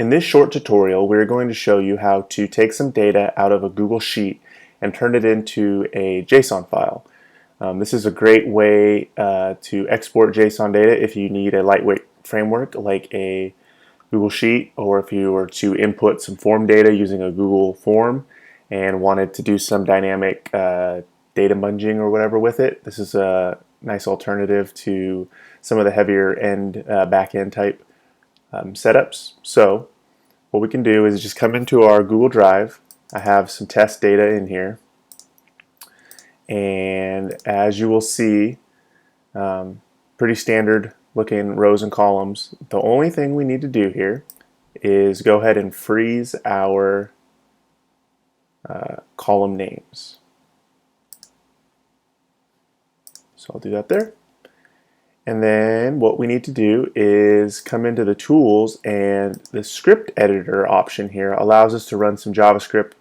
In this short tutorial, we're going to show you how to take some data out of a Google Sheet and turn it into a JSON file. This is a great way to export JSON data if you need a lightweight framework like a Google Sheet, or if you were to input some form data using a Google form and wanted to do some dynamic data munging or whatever with it. This is a nice alternative to some of the heavier end back-end type setups. So what we can do is just come into our Google Drive. I have some test data in here, and as you will see, pretty standard looking rows and columns. The only thing we need to do here is go ahead and freeze our column names. So I'll do that there. And then what we need to do is come into the tools, and the script editor option here allows us to run some JavaScript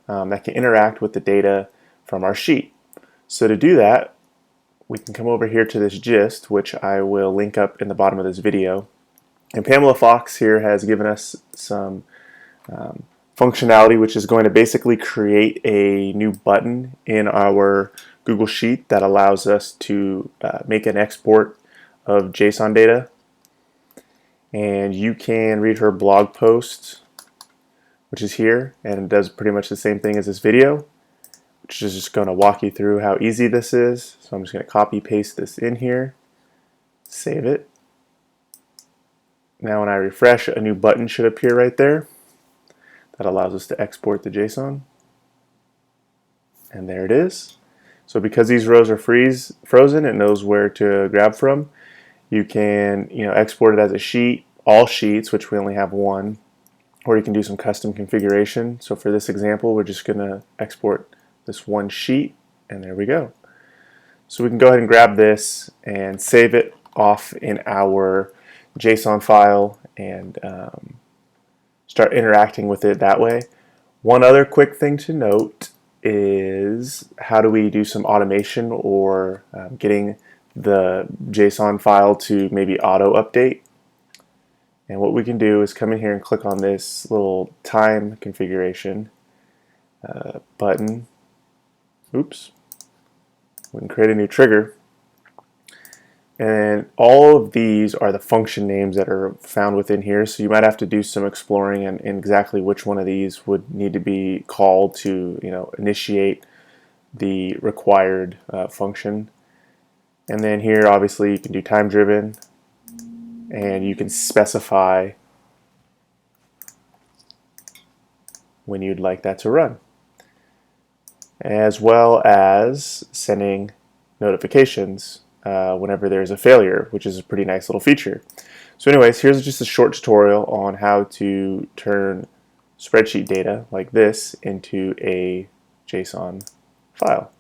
that can interact with the data from our sheet. So to do that, we can come over here to this gist, which I will link up in the bottom of this video. And Pamela Fox here has given us some functionality, which is going to basically create a new button in our Google Sheet that allows us to make an export of JSON data. And you can read her blog post, which is here, and it does pretty much the same thing as this video, which is just going to walk you through how easy this is. So I'm just going to copy paste this in here, save it. Now when I refresh, a new button should appear right there that allows us to export the JSON, and there it is. So because these rows are frozen, it knows where to grab from. You can export it as a sheet, all sheets, which we only have one, or you can do some custom configuration. So for this example, we're just going to export this one sheet, and there we go. So we can go ahead and grab this and save it off in our JSON file and start interacting with it that way. One other quick thing to note is how do we do some automation or getting the JSON file to maybe auto update. And what we can do is come in here and click on this little time configuration button. Oops. We can create a new trigger. And all of these are the function names that are found within here, so you might have to do some exploring in exactly which one of these would need to be called to initiate the required function. And then here obviously you can do time driven, and you can specify when you'd like that to run, as well as sending notifications whenever there's a failure, which is a pretty nice little feature. So anyways, here's just a short tutorial on how to turn spreadsheet data like this into a JSON file.